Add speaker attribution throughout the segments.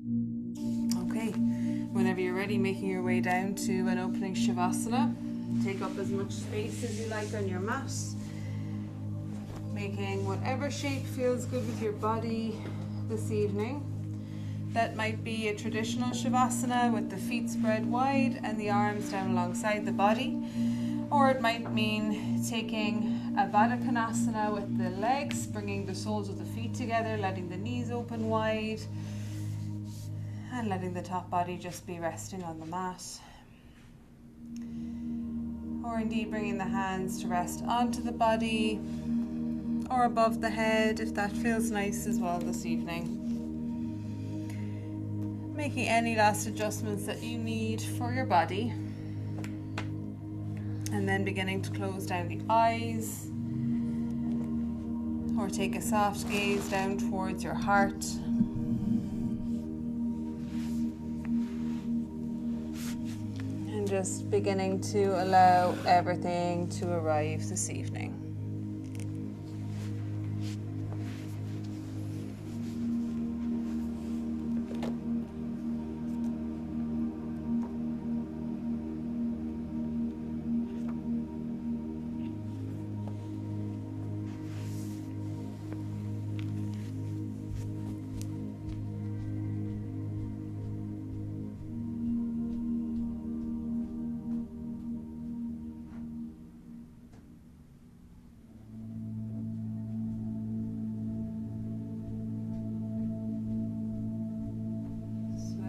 Speaker 1: Okay, whenever you're ready, making your way down to an opening Shavasana. Take up as much space as you like on your mat, making whatever shape feels good with your body this evening. That might be a traditional Shavasana with the feet spread wide and the arms down alongside the body, or it might mean taking a Baddha Konasana with the legs, bringing the soles of the feet together, letting the knees open wide, and letting the top body just be resting on the mat. Or indeed bringing the hands to rest onto the body or above the head if that feels nice as well this evening. Making any last adjustments that you need for your body. And then beginning to close down the eyes or take a soft gaze down towards your heart. Just beginning to allow everything to arrive this evening.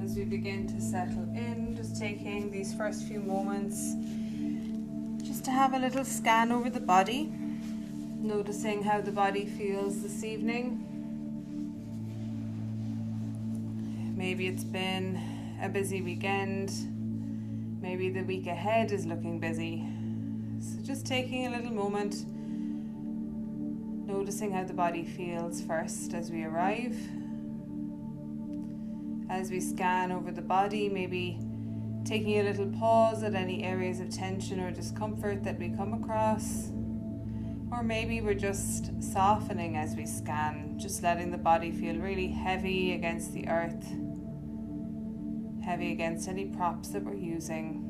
Speaker 1: As we begin to settle in, just taking these first few moments just to have a little scan over the body, noticing how the body feels this evening. Maybe it's been a busy weekend, maybe the week ahead is looking busy. So just taking a little moment, noticing how the body feels first as we arrive. As we scan over the body, maybe taking a little pause at any areas of tension or discomfort that we come across. Or maybe we're just softening as we scan, just letting the body feel really heavy against the earth, heavy against any props that we're using.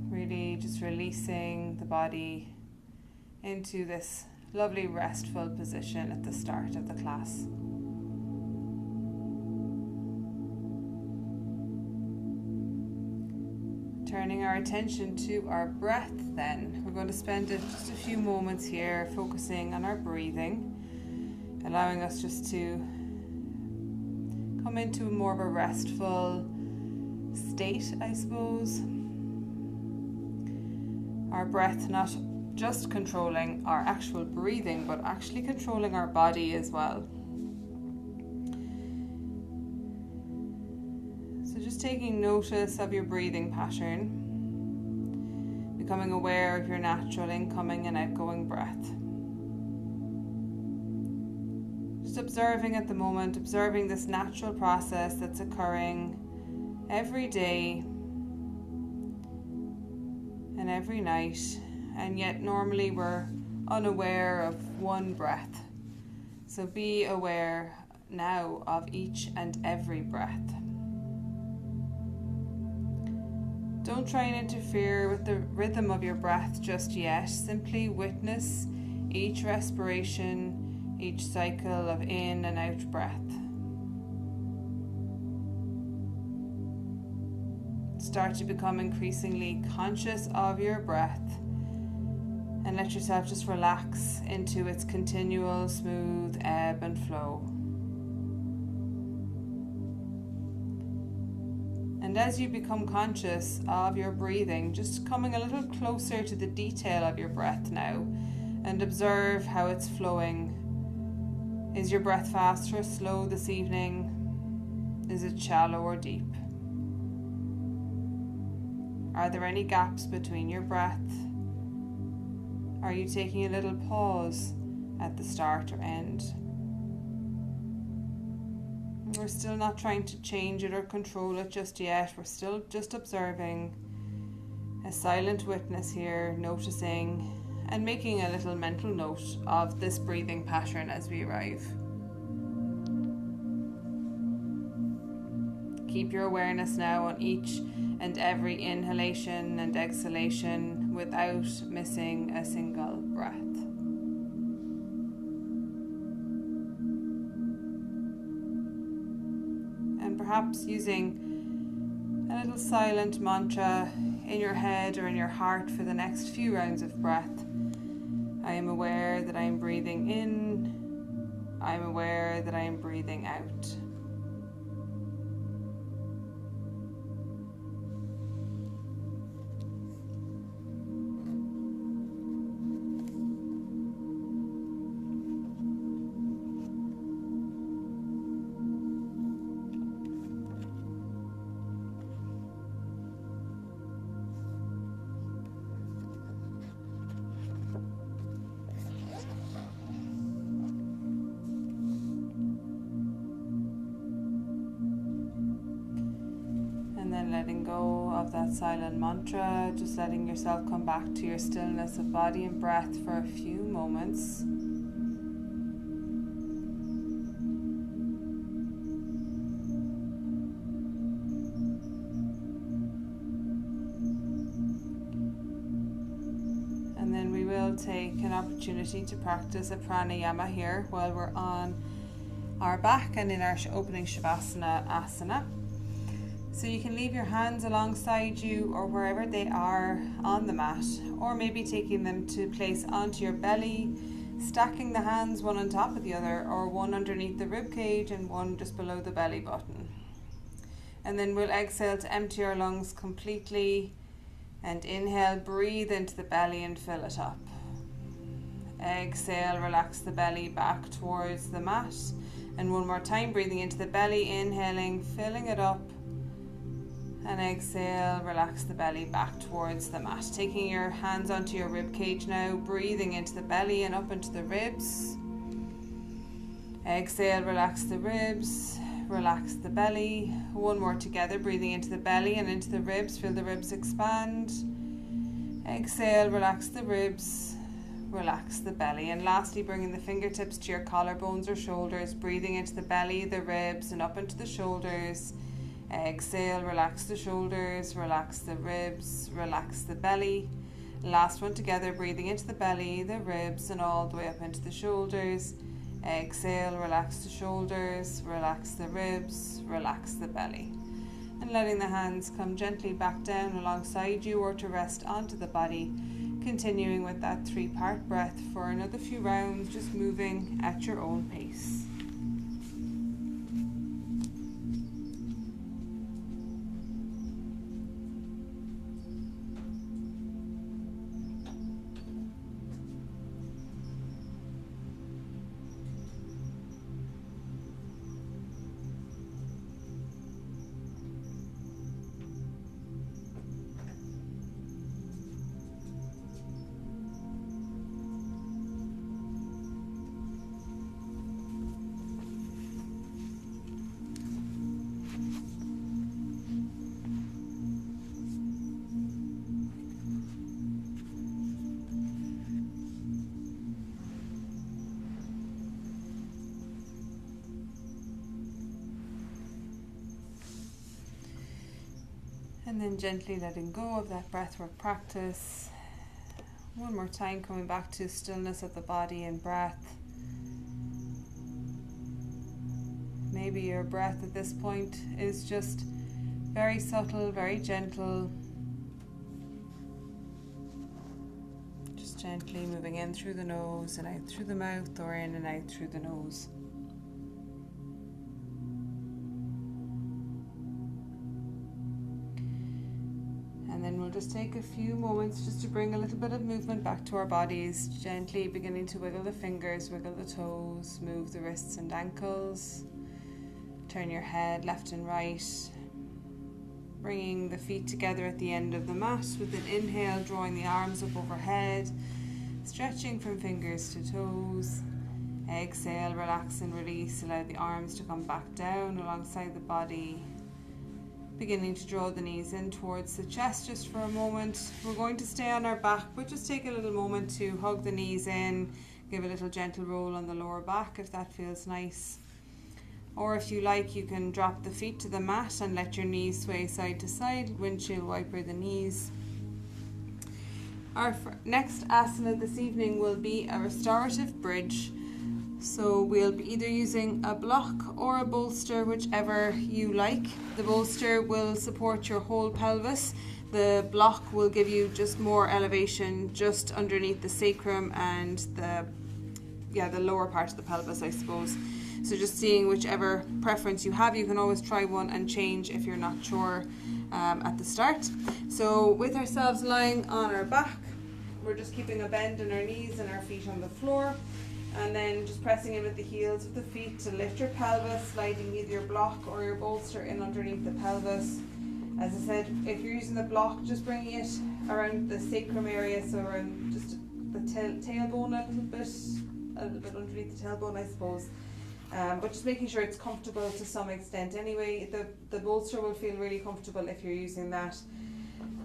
Speaker 1: Really just releasing the body into this lovely restful position at the start of the class. Turning our attention to our breath then. We're going to spend just a few moments here focusing on our breathing, allowing us just to come into more of a restful state, I suppose. Our breath not just controlling our actual breathing, but actually controlling our body as well. Just taking notice of your breathing pattern, becoming aware of your natural incoming and outgoing breath. Just observing at the moment, observing this natural process that's occurring every day and every night, and yet normally we're unaware of one breath. So be aware now of each and every breath. Don't try and interfere with the rhythm of your breath just yet. Simply witness each respiration, each cycle of in and out breath. Start to become increasingly conscious of your breath and let yourself just relax into its continual smooth ebb and flow. And as you become conscious of your breathing, just coming a little closer to the detail of your breath now and observe how it's flowing. Is your breath fast or slow this evening? Is it shallow or deep? Are there any gaps between your breath? Are you taking a little pause at the start or end? We're still not trying to change it or control it just yet. We're still just observing, a silent witness here, noticing and making a little mental note of this breathing pattern as we arrive. Keep your awareness now on each and every inhalation and exhalation without missing a single breath. And perhaps using a little silent mantra in your head or in your heart for the next few rounds of breath. I am aware that I am breathing in. I am aware that I am breathing out. And then letting go of that silent mantra, just letting yourself come back to your stillness of body and breath for a few moments. And then we will take an opportunity to practice a pranayama here while we're on our back and in our opening Shavasana asana. So you can leave your hands alongside you or wherever they are on the mat, or maybe taking them to place onto your belly, stacking the hands one on top of the other, or one underneath the rib cage and one just below the belly button. And then we'll exhale to empty our lungs completely, and inhale, breathe into the belly and fill it up. Exhale, relax the belly back towards the mat, and one more time, breathing into the belly, inhaling, filling it up. And exhale, relax the belly back towards the mat. Taking your hands onto your rib cage now, breathing into the belly and up into the ribs. Exhale, relax the ribs, relax the belly. One more together, breathing into the belly and into the ribs. Feel the ribs expand. Exhale, relax the ribs, relax the belly. And lastly, bringing the fingertips to your collarbones or shoulders, breathing into the belly, the ribs, and up into the shoulders. Exhale, relax the shoulders, relax the ribs, relax the belly. Last one together, breathing into the belly, the ribs, and all the way up into the shoulders. Exhale, relax the shoulders, relax the ribs, relax the belly. And letting the hands come gently back down alongside you or to rest onto the body. Continuing with that 3-part breath for another few rounds, just moving at your own pace. And then gently letting go of that breathwork practice. One more time, coming back to stillness of the body and breath. Maybe your breath at this point is just very subtle, very gentle. Just gently moving in through the nose and out through the mouth, or in and out through the nose. And then we'll just take a few moments just to bring a little bit of movement back to our bodies, gently beginning to wiggle the fingers, wiggle the toes, move the wrists and ankles. Turn your head left and right, bringing the feet together at the end of the mat with an inhale, drawing the arms up overhead, stretching from fingers to toes. Exhale, relax and release, allow the arms to come back down alongside the body. Beginning to draw the knees in towards the chest just for a moment. We're going to stay on our back, but just take a little moment to hug the knees in, give a little gentle roll on the lower back if that feels nice. Or if you like, you can drop the feet to the mat and let your knees sway side to side, windshield wiper the knees. Our next asana this evening will be a restorative bridge. So we'll be either using a block or a bolster, whichever you like. The bolster will support your whole pelvis. The block will give you just more elevation just underneath the sacrum and the lower part of the pelvis, I suppose. So just seeing whichever preference you have. You can always try one and change if you're not sure at the start. So with ourselves lying on our back, we're just keeping a bend in our knees and our feet on the floor. And then just pressing in with the heels of the feet to lift your pelvis, sliding either your block or your bolster in underneath the pelvis. As I said, if you're using the block, just bringing it around the sacrum area, so around just the tailbone a little bit underneath the tailbone, I suppose. But just making sure it's comfortable to some extent. Anyway, the bolster will feel really comfortable if you're using that.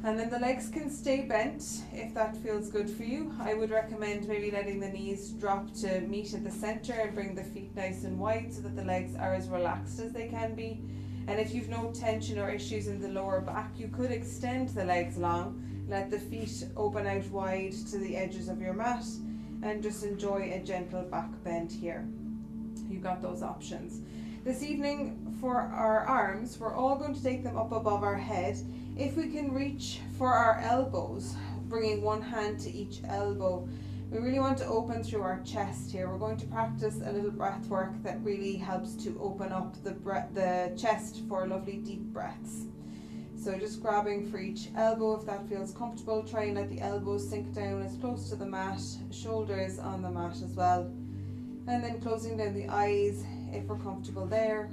Speaker 1: And then the legs can stay bent if that feels good for you. I would recommend maybe letting the knees drop to meet at the center and bring the feet nice and wide so that the legs are as relaxed as they can be. And if you've no tension or issues in the lower back, you could extend the legs long, let the feet open out wide to the edges of your mat, and just enjoy a gentle back bend here. You've got those options. This evening for our arms, we're all going to take them up above our head. If we can reach for our elbows, bringing one hand to each elbow, we really want to open through our chest here. We're going to practice a little breath work that really helps to open up the chest for lovely deep breaths. So just grabbing for each elbow if that feels comfortable. Try and let the elbows sink down as close to the mat, shoulders on the mat as well. And then closing down the eyes if we're comfortable there,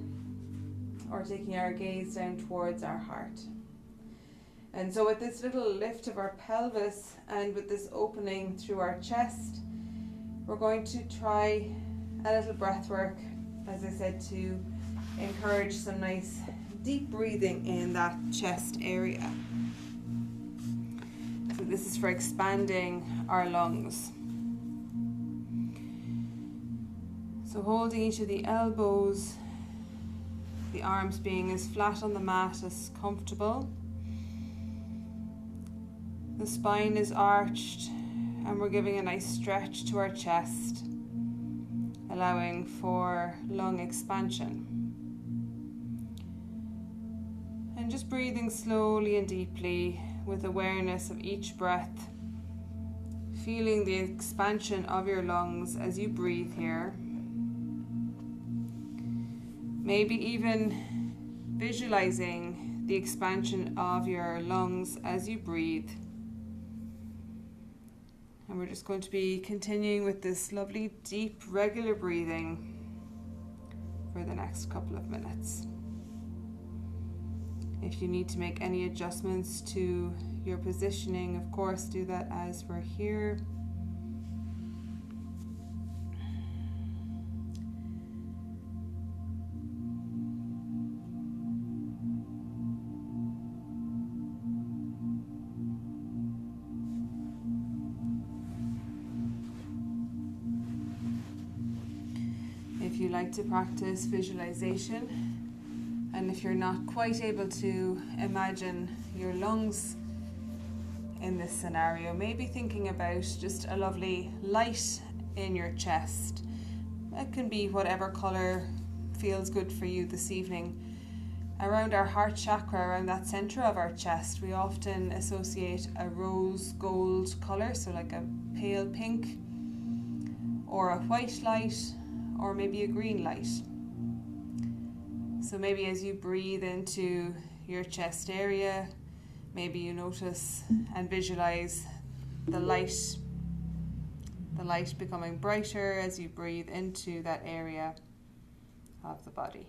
Speaker 1: or taking our gaze down towards our heart. And so with this little lift of our pelvis and with this opening through our chest, we're going to try a little breath work, as I said, to encourage some nice deep breathing in that chest area. So this is for expanding our lungs. So holding each of the elbows, the arms being as flat on the mat as comfortable. The spine is arched and we're giving a nice stretch to our chest, allowing for lung expansion. And just breathing slowly and deeply with awareness of each breath, feeling the expansion of your lungs as you breathe here. Maybe even visualizing the expansion of your lungs as you breathe. And we're just going to be continuing with this lovely, deep, regular breathing for the next couple of minutes. If you need to make any adjustments to your positioning, of course, do that as we're here. If you like to practice visualization, and if you're not quite able to imagine your lungs in this scenario, maybe thinking about just a lovely light in your chest. It can be whatever colour feels good for you this evening. Around our heart chakra, around that centre of our chest, we often associate a rose gold colour, so like a pale pink, or a white light, or maybe a green light. So maybe as you breathe into your chest area, maybe you notice and visualize the light becoming brighter as you breathe into that area of the body.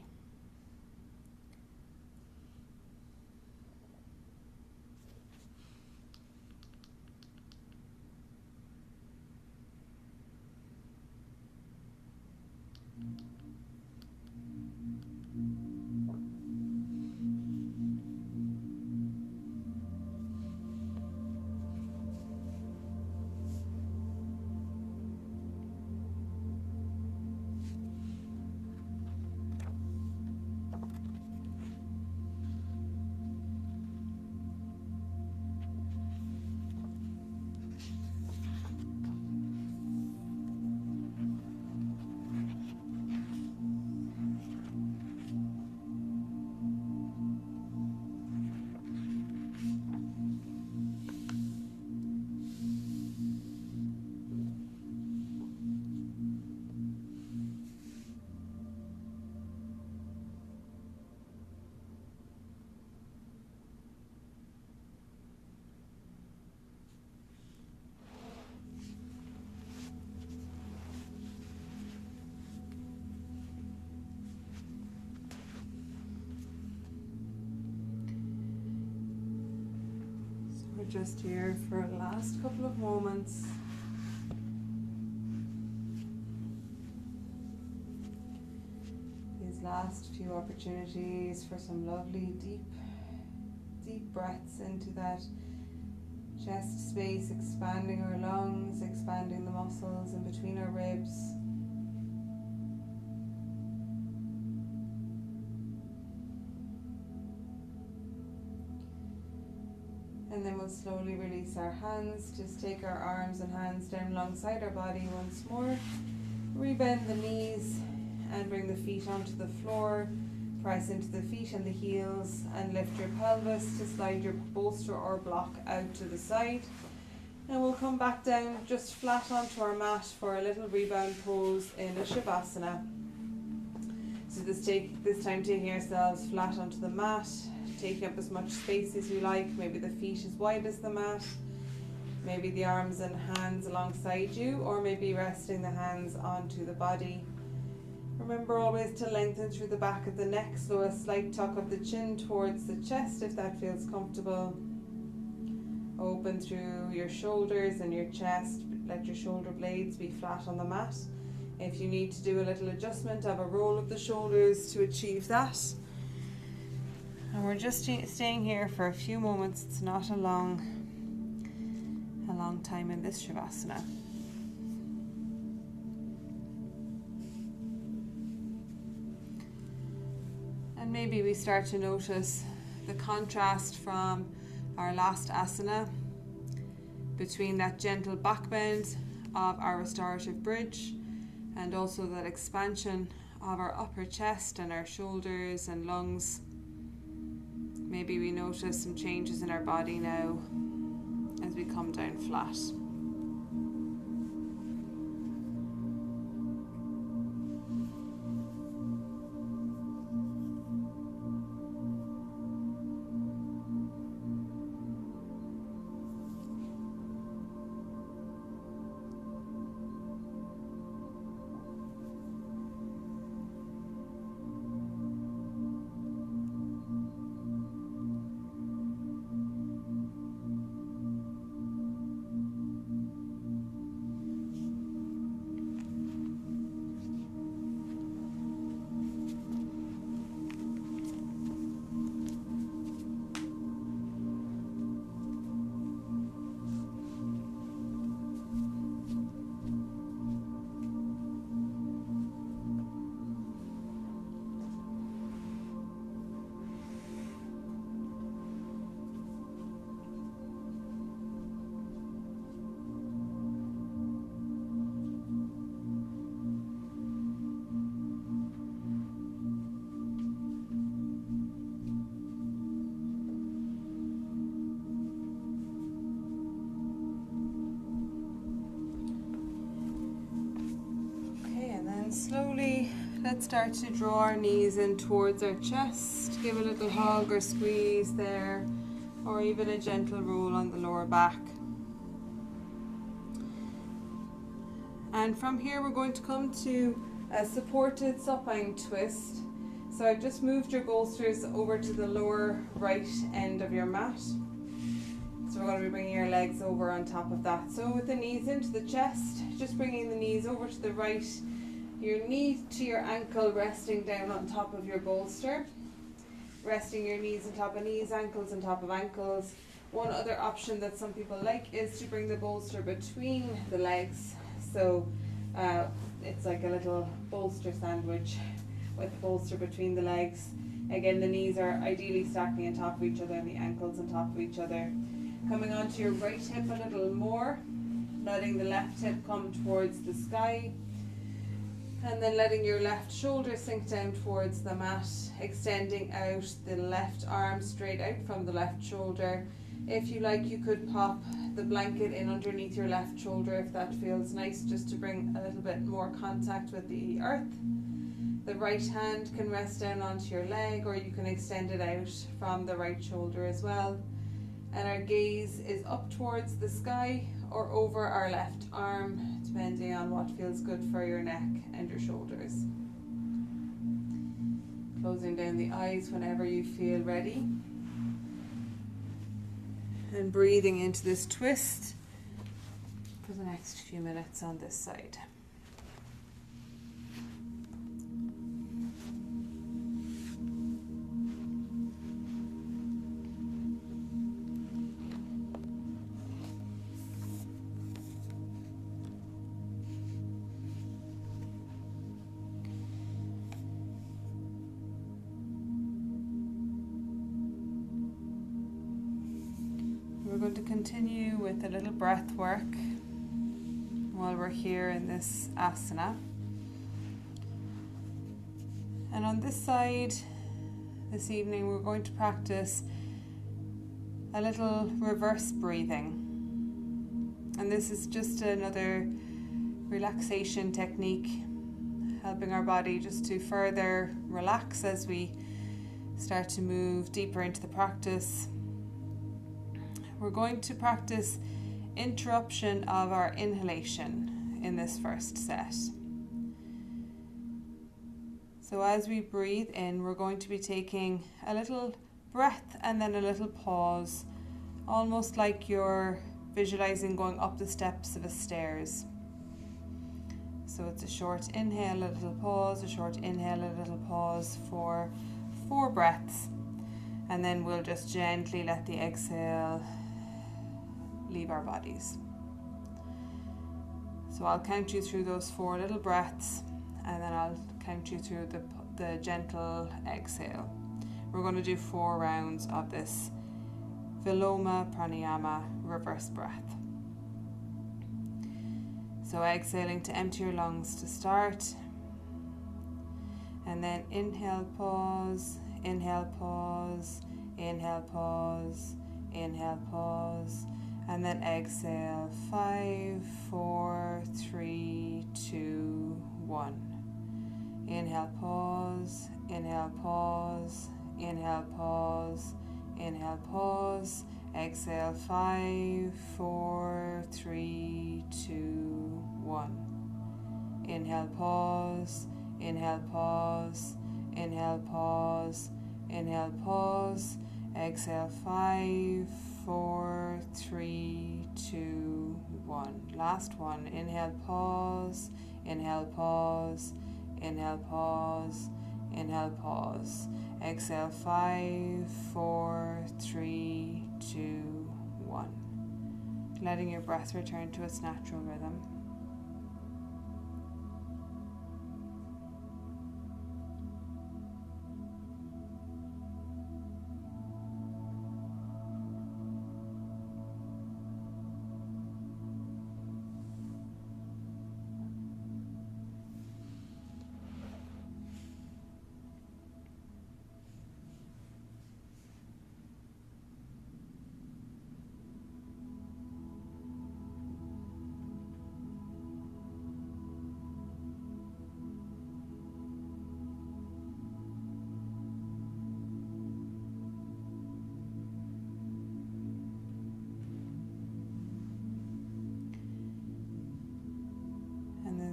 Speaker 1: We're just here for the last couple of moments. These last few opportunities for some lovely deep breaths into that chest space, expanding our lungs, expanding the muscles in between our ribs. And then we'll slowly release our hands. Just take our arms and hands down alongside our body once more. Rebend the knees and bring the feet onto the floor. Press into the feet and the heels and lift your pelvis to slide your bolster or block out to the side. And we'll come back down just flat onto our mat for a little rebound pose in a Shavasana. So this time taking ourselves flat onto the mat, taking up as much space as you like, maybe the feet as wide as the mat, maybe the arms and hands alongside you, or maybe resting the hands onto the body. Remember always to lengthen through the back of the neck, so a slight tuck of the chin towards the chest if that feels comfortable. Open through your shoulders and your chest, let your shoulder blades be flat on the mat. If you need to do a little adjustment, have a roll of the shoulders to achieve that. And we're just staying here for a few moments. It's not a long time in this Shavasana. And maybe we start to notice the contrast from our last asana between that gentle back bend of our restorative bridge and also that expansion of our upper chest and our shoulders and lungs. Maybe we notice some changes in our body now as we come down flat. Slowly, let's start to draw our knees in towards our chest. Give a little hug or squeeze there, or even a gentle roll on the lower back. And from here, we're going to come to a supported supine twist. So I've just moved your bolsters over to the lower right end of your mat. So we're going to be bringing your legs over on top of that. So with the knees into the chest, just bringing the knees over to the right, your knee to your ankle resting down on top of your bolster. Resting your knees on top of knees, ankles on top of ankles. One other option that some people like is to bring the bolster between the legs. So it's like a little bolster sandwich with the bolster between the legs. Again, the knees are ideally stacking on top of each other and the ankles on top of each other. Coming onto your right hip a little more, letting the left hip come towards the sky. And then letting your left shoulder sink down towards the mat, extending out the left arm straight out from the left shoulder. If you like, you could pop the blanket in underneath your left shoulder if that feels nice, just to bring a little bit more contact with the earth. The right hand can rest down onto your leg, or you can extend it out from the right shoulder as well. And our gaze is up towards the sky or over our left arm, depending on what feels good for your neck and your shoulders. Closing down the eyes whenever you feel ready. And And breathing into this twist for the next few minutes on this side. We're going to continue with a little breath work while we're here in this asana. And on this side, this evening, we're going to practice a little reverse breathing. And this is just another relaxation technique, helping our body just to further relax as we start to move deeper into the practice. We're going to practice interruption of our inhalation in this first set. So as we breathe in, we're going to be taking a little breath and then a little pause, almost like you're visualizing going up the steps of a stairs. So it's a short inhale, a little pause, a short inhale, a little pause for 4 breaths. And then we'll just gently let the exhale leave our bodies. So I'll count you through those 4 little breaths, and then I'll count you through the gentle exhale. We're going to do 4 rounds of this Viloma Pranayama reverse breath. So exhaling to empty your lungs to start, and then inhale, pause, inhale, pause, inhale, pause, inhale, pause, and then exhale. 5, 4, 3, 2, 1. Inhale, pause, inhale, pause, inhale, pause, inhale, pause. Exhale. 5, 4, 3, 2, 1. Inhale, pause, inhale, pause, inhale, pause, inhale, pause. Exhale. 5, 4, 3, 2, 1. Last one. Inhale, pause, inhale, pause, inhale, pause, inhale, pause. Exhale. 5, 4, 3, 2, 1. Letting your breath return to its natural rhythm.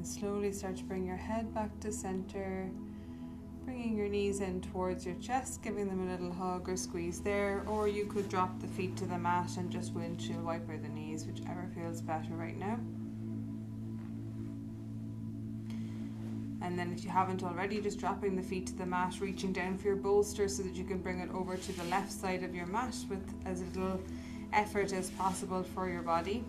Speaker 1: Slowly start to bring your head back to center, bringing your knees in towards your chest, giving them a little hug or squeeze there, or you could drop the feet to the mat and just windshield wiper the knees, whichever feels better right now. And then if you haven't already, just dropping the feet to the mat, reaching down for your bolster so that you can bring it over to the left side of your mat with as little effort as possible for your body.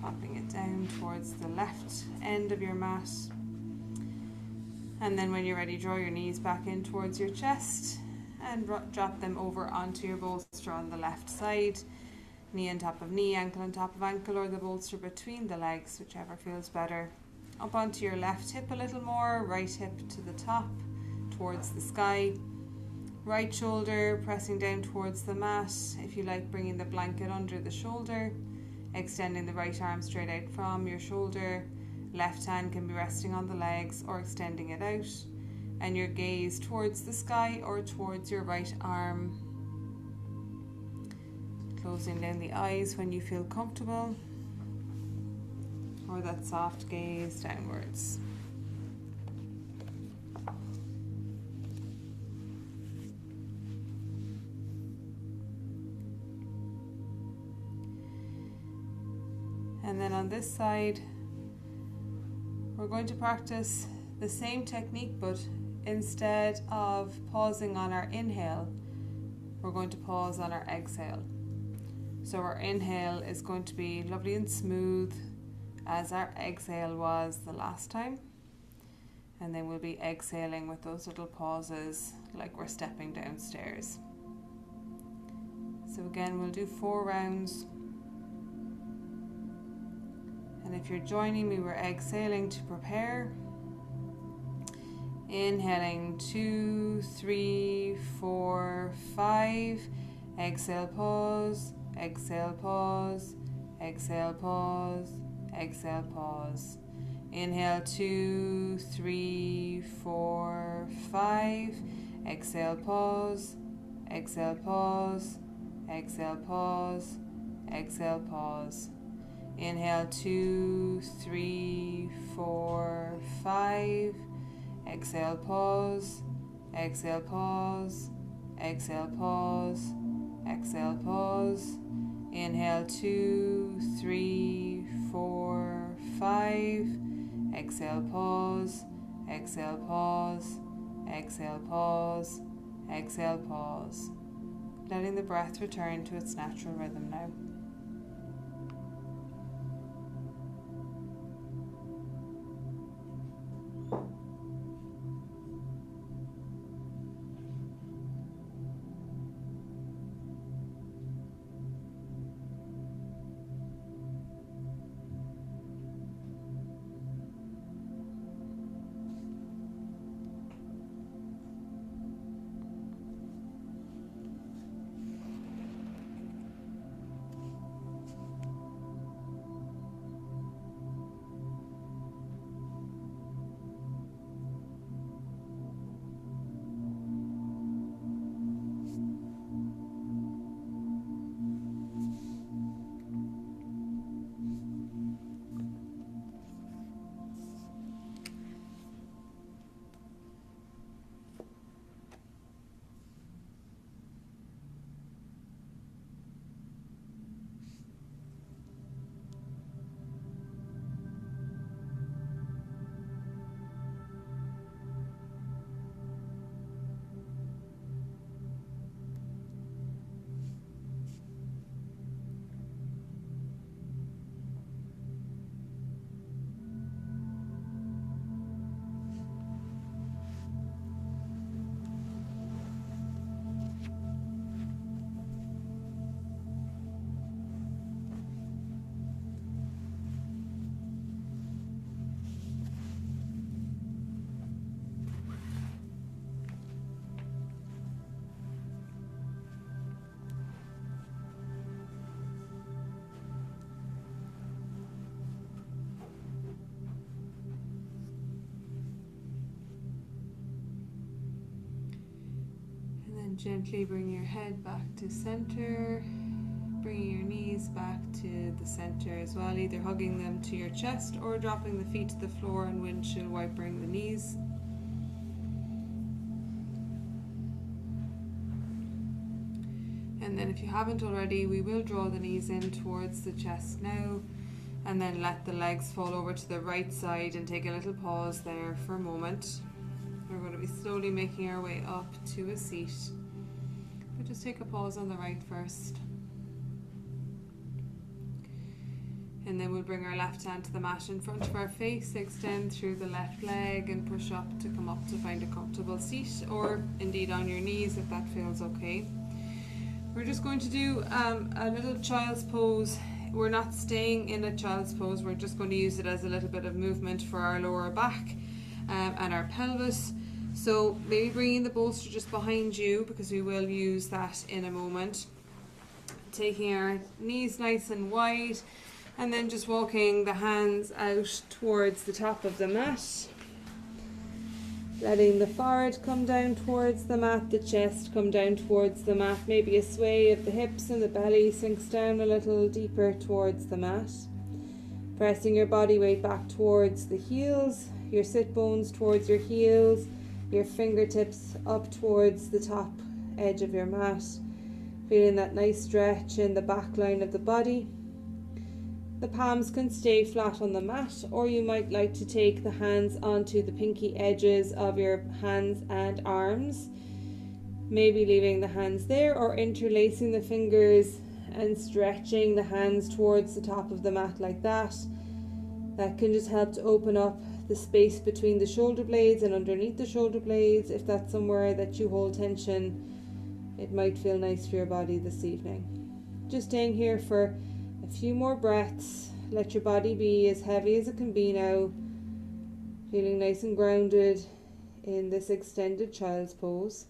Speaker 1: Popping it down towards the left end of your mat, and then when you're ready, draw your knees back in towards your chest and drop them over onto your bolster on the left side, knee on top of knee, ankle on top of ankle, or the bolster between the legs, whichever feels better. Up onto your left hip a little more, right hip to the top towards the sky, right shoulder pressing down towards the mat, if you like bringing the blanket under the shoulder, extending the right arm straight out from your shoulder. Left hand can be resting on the legs or extending it out, and your gaze towards the sky or towards your right arm. Closing down the eyes when you feel comfortable, or that soft gaze downwards. And then on this side, we're going to practice the same technique, but instead of pausing on our inhale, we're going to pause on our exhale. So our inhale is going to be lovely and smooth as our exhale was the last time. And then we'll be exhaling with those little pauses like we're stepping downstairs. So again, we'll do 4 rounds. And if you're joining me, we're exhaling to prepare. Inhaling 2, 3, 4, 5. Exhale, pause. Exhale, pause. Exhale, pause. Exhale, pause. Inhale 2, 3, 4, 5. Exhale, pause. Exhale, pause. Exhale, pause. Exhale, pause. Inhale 2, 3, 4, 5. Exhale, pause. Exhale, pause. Exhale, pause. Exhale, pause. Inhale 2, 3, 4, 5. Exhale, pause. Exhale, pause. Exhale, pause. Exhale, pause. Letting the breath return to its natural rhythm now. Gently bring your head back to center, bringing your knees back to the center as well, either hugging them to your chest or dropping the feet to the floor and windshield wipering the knees. And then if you haven't already, we will draw the knees in towards the chest now, and then let the legs fall over to the right side and take a little pause there for a moment. We're going to be slowly making our way up to a seat. But just take a pause on the right first. And then we'll bring our left hand to the mat in front of our face, extend through the left leg and push up to come up to find a comfortable seat, or indeed on your knees if that feels okay. We're just going to do a little child's pose. We're not staying in a child's pose, we're just going to use it as a little bit of movement for our lower back and our pelvis. So maybe bringing the bolster just behind you, because we will use that in a moment. Taking our knees nice and wide, and then just walking the hands out towards the top of the mat. Letting the forehead come down towards the mat, the chest come down towards the mat. Maybe a sway of the hips and the belly sinks down a little deeper towards the mat. Pressing your body weight back towards the heels, your sit bones towards your heels, your fingertips up towards the top edge of your mat. Feeling that nice stretch in the back line of the body. The palms can stay flat on the mat, or you might like to take the hands onto the pinky edges of your hands and arms, maybe leaving the hands there or interlacing the fingers and stretching the hands towards the top of the mat like that. That can just help to open up the space between the shoulder blades and underneath the shoulder blades. If that's somewhere that you hold tension, it might feel nice for your body this evening. Just staying here for a few more breaths. Let your body be as heavy as it can be now, feeling nice and grounded in this extended child's pose.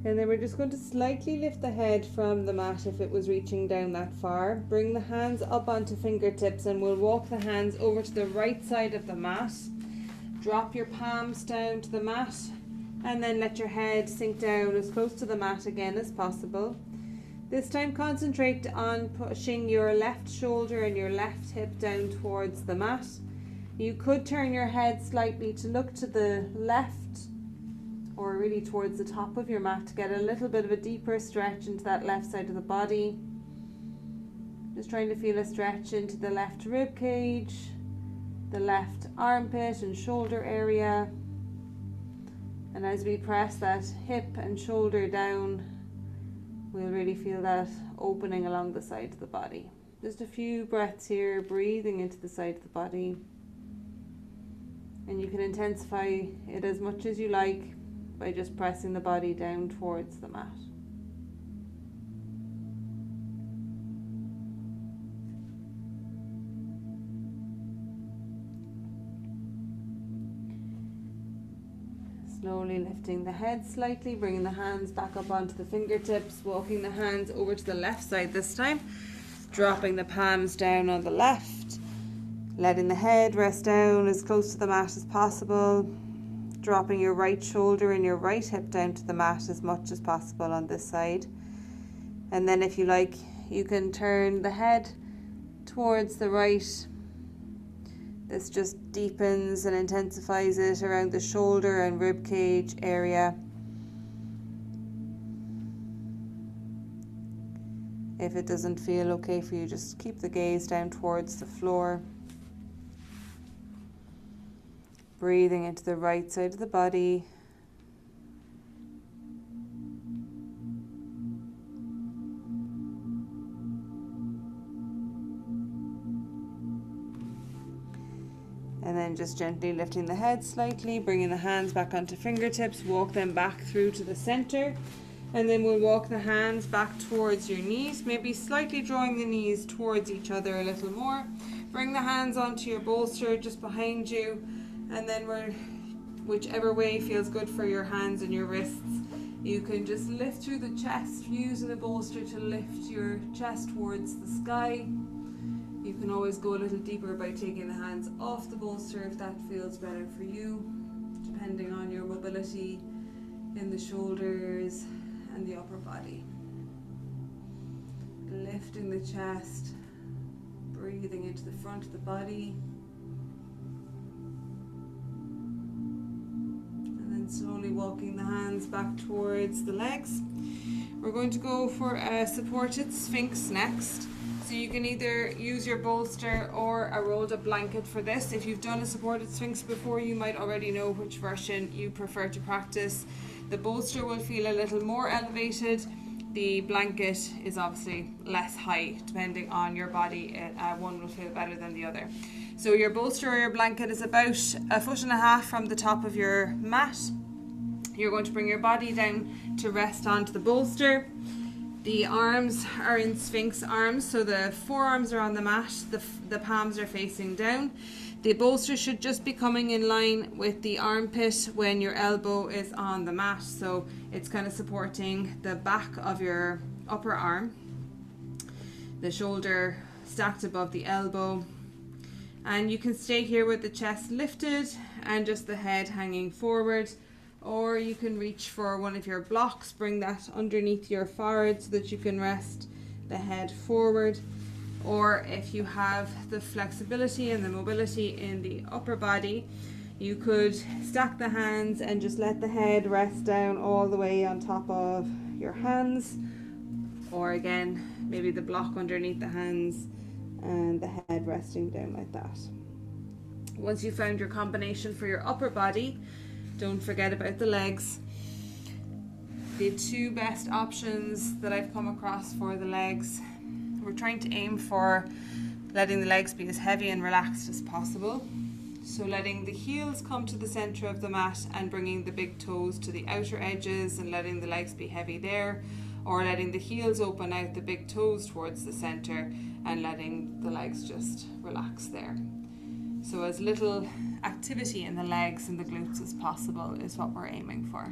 Speaker 1: And then we're just going to slightly lift the head from the mat if it was reaching down that far. Bring the hands up onto fingertips and we'll walk the hands over to the right side of the mat. Drop your palms down to the mat and then let your head sink down as close to the mat again as possible. This time concentrate on pushing your left shoulder and your left hip down towards the mat. You could turn your head slightly to look to the left or really towards the top of your mat to get a little bit of a deeper stretch into that left side of the body. Just trying to feel a stretch into the left rib cage, the left armpit and shoulder area. And as we press that hip and shoulder down, we'll really feel that opening along the side of the body. Just a few breaths here, breathing into the side of the body. And you can intensify it as much as you like by just pressing the body down towards the mat. Slowly lifting the head slightly, bringing the hands back up onto the fingertips, walking the hands over to the left side this time, dropping the palms down on the left, letting the head rest down as close to the mat as possible. Dropping your right shoulder and your right hip down to the mat as much as possible on this side. And then if you like, you can turn the head towards the right. This just deepens and intensifies it around the shoulder and rib cage area. If it doesn't feel okay for you, just keep the gaze down towards the floor. Breathing into the right side of the body. And then just gently lifting the head slightly, bringing the hands back onto fingertips, walk them back through to the center. And then we'll walk the hands back towards your knees, maybe slightly drawing the knees towards each other a little more. Bring the hands onto your bolster just behind you. And then whichever way feels good for your hands and your wrists, you can just lift through the chest, using the bolster to lift your chest towards the sky. You can always go a little deeper by taking the hands off the bolster if that feels better for you, depending on your mobility in the shoulders and the upper body. Lifting the chest, breathing into the front of the body. Slowly walking the hands back towards the legs. We're going to go for a supported sphinx next. So you can either use your bolster or a rolled up blanket for this. If you've done a supported sphinx before, you might already know which version you prefer to practice. The bolster will feel a little more elevated. The blanket is obviously less high, depending on your body. One will feel better than the other. So your bolster or your blanket is about 1.5 feet from the top of your mat. You're going to bring your body down to rest onto the bolster. The arms are in sphinx arms, so the forearms are on the mat, the palms are facing down. The bolster should just be coming in line with the armpit when your elbow is on the mat, so it's kind of supporting the back of your upper arm. The shoulder stacked above the elbow. And you can stay here with the chest lifted and just the head hanging forward, or you can reach for one of your blocks, bring that underneath your forehead so that you can rest the head forward. Or if you have the flexibility and the mobility in the upper body, You could stack the hands and just let the head rest down all the way on top of your hands, or again, maybe the block underneath the hands and the head resting down like that. Once you've found your combination for your upper body, don't forget about the legs. The two best options that I've come across for the legs, we're trying to aim for letting the legs be as heavy and relaxed as possible. So letting the heels come to the center of the mat and bringing the big toes to the outer edges and letting the legs be heavy there, or letting the heels open out, the big toes towards the center, and letting the legs just relax there. So as little activity in the legs and the glutes as possible is what we're aiming for.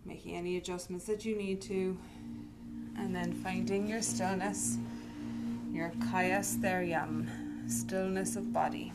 Speaker 1: Making any adjustments that you need to, and then finding your stillness, your kaya steryam, stillness of body.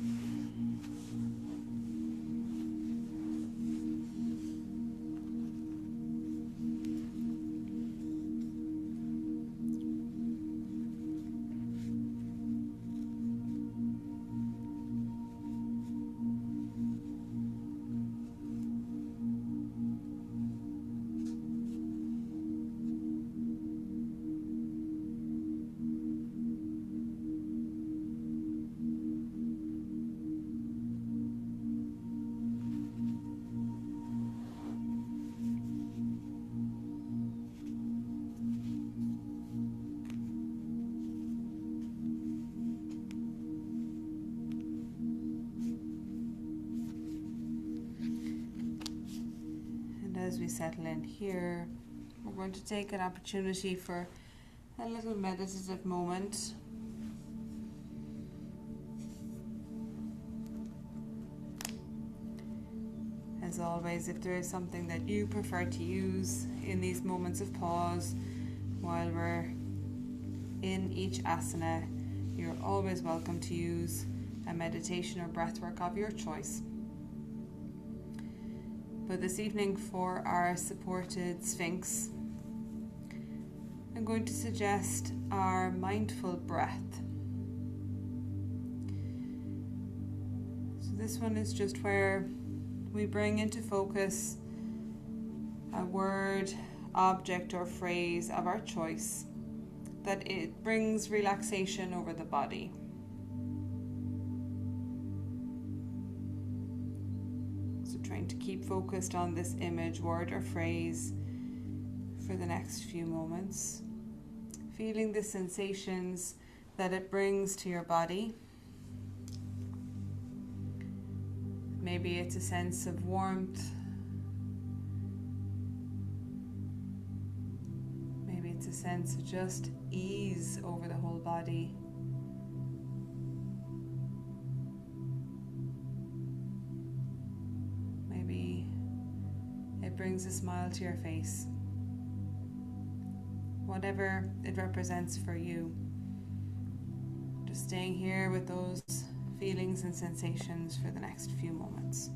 Speaker 1: As we settle in here, we're going to take an opportunity for a little meditative moment. As always, if there is something that you prefer to use in these moments of pause while we're in each asana, you're always welcome to use a meditation or breathwork of your choice. But this evening, for our supported Sphinx, I'm going to suggest our mindful breath. So this one is just where we bring into focus a word, object, or phrase of our choice, that it brings relaxation over the body. Trying to keep focused on this image, word, or phrase for the next few moments. Feeling the sensations that it brings to your body. Maybe it's a sense of warmth. Maybe it's a sense of just ease over the whole body. It brings a smile to your face. Whatever it represents for you. Just staying here with those feelings and sensations for the next few moments.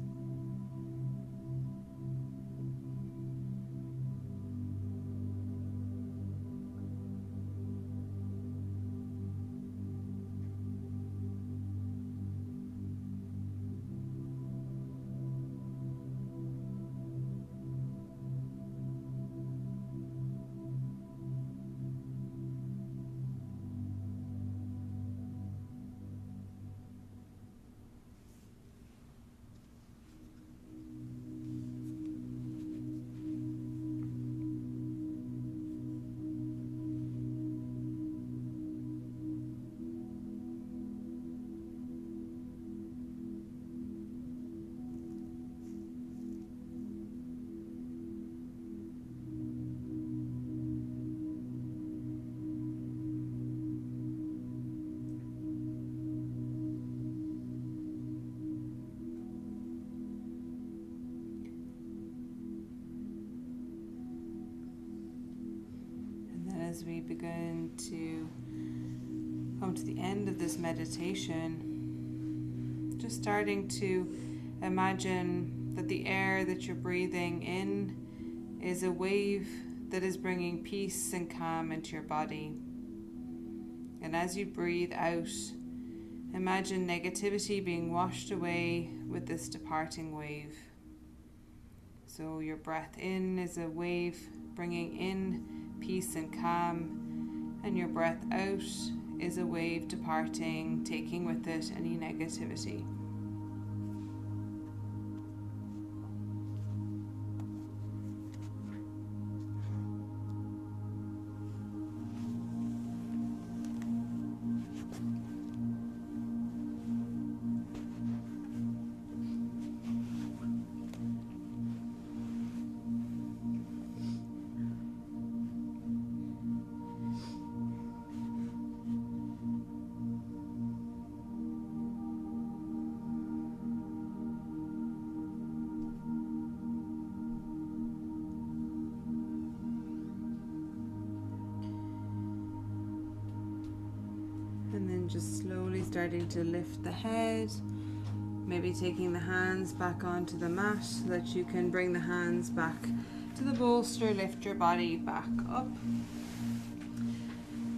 Speaker 1: As we begin to come to the end of this meditation, just starting to imagine that the air that you're breathing in is a wave that is bringing peace and calm into your body. And as you breathe out, imagine negativity being washed away with this departing wave. So your breath in is a wave bringing in peace and calm, and your breath out is a wave departing, taking with it any negativity. And then just slowly starting to lift the head, maybe taking the hands back onto the mat so that you can bring the hands back to the bolster, lift your body back up.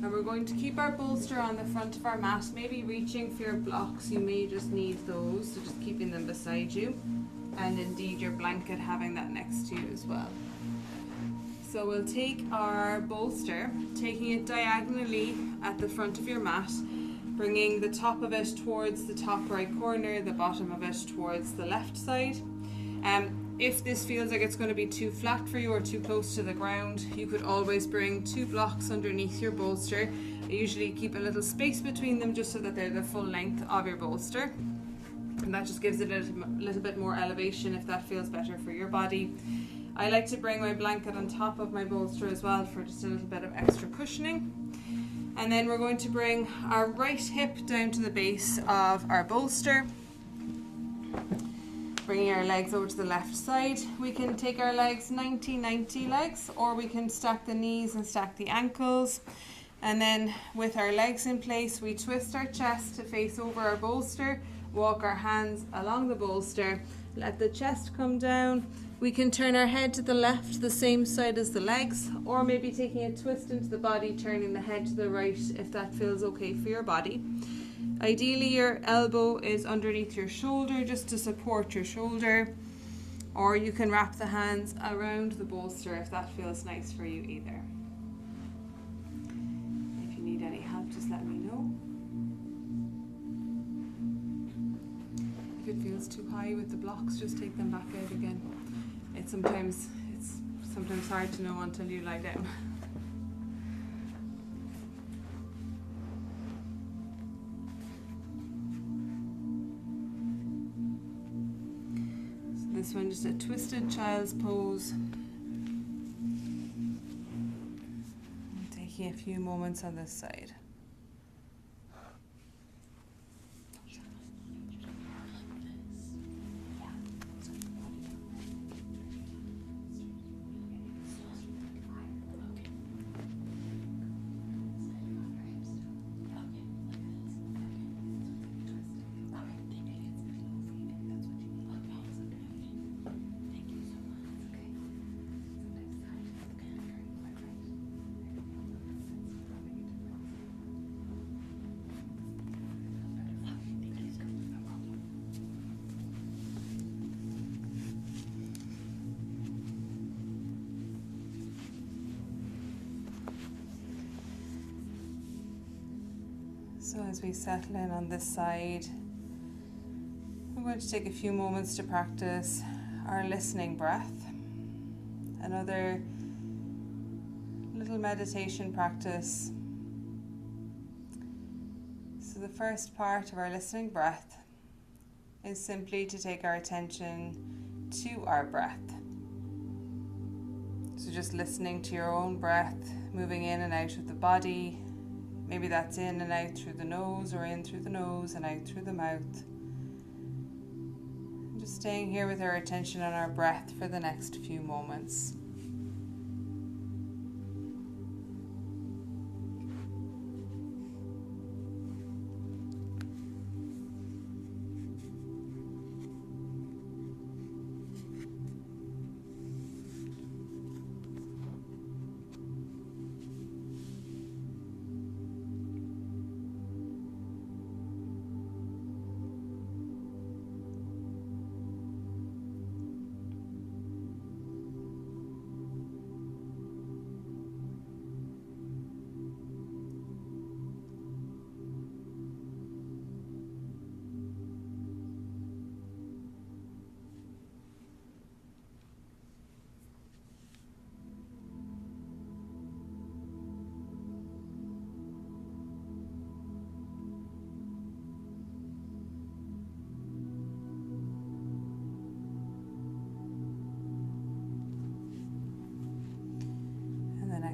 Speaker 1: And we're going to keep our bolster on the front of our mat, maybe reaching for your blocks. You may just need those, so just keeping them beside you. And indeed your blanket, having that next to you as well. So we'll take our bolster, taking it diagonally at the front of your mat, bringing the top of it towards the top right corner, the bottom of it towards the left side. If this feels like it's going to be too flat for you or too close to the ground, you could always bring 2 blocks underneath your bolster. I usually keep a little space between them just so that they're the full length of your bolster. And that just gives it a little bit more elevation if that feels better for your body. I like to bring my blanket on top of my bolster as well for just a little bit of extra cushioning. And then we're going to bring our right hip down to the base of our bolster, bringing our legs over to the left side. We can take our legs 90-90 legs, or we can stack the knees and stack the ankles. And then with our legs in place, we twist our chest to face over our bolster, walk our hands along the bolster, let the chest come down. We can turn our head to the left, the same side as the legs, or maybe taking a twist into the body, turning the head to the right if that feels okay for your body. Ideally, your elbow is underneath your shoulder just to support your shoulder, or you can wrap the hands around the bolster if that feels nice for you either. If you need any help, just let me know. If it feels too high with the blocks, just take them back out again. It's sometimes hard to know until you lie down. So this one, just a twisted child's pose. And taking a few moments on this side. So as we settle in on this side, I'm going to take a few moments to practice our listening breath. Another little meditation practice. So the first part of our listening breath is simply to take our attention to our breath. So just listening to your own breath, moving in and out of the body. Maybe that's in and out through the nose, or in through the nose and out through the mouth. Just staying here with our attention on our breath for the next few moments.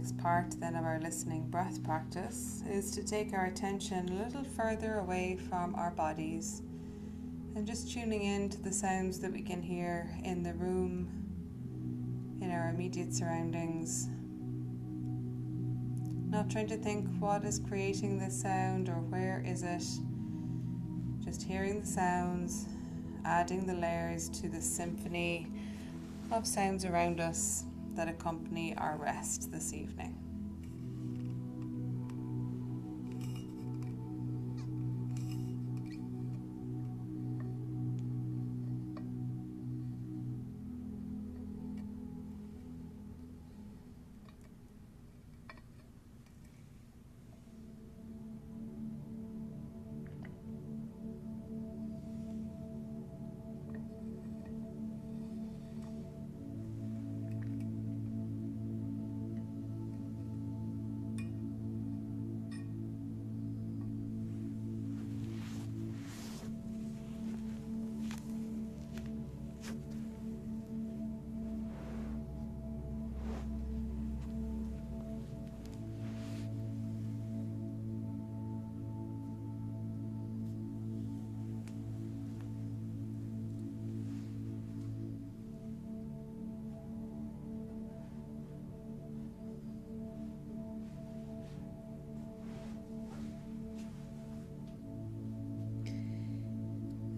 Speaker 1: next part then of our listening breath practice is to take our attention a little further away from our bodies and just tuning in to the sounds that we can hear in the room, in our immediate surroundings. Not trying to think what is creating this sound or where is it. Just hearing the sounds, adding the layers to the symphony of sounds around us that accompany our rest this evening.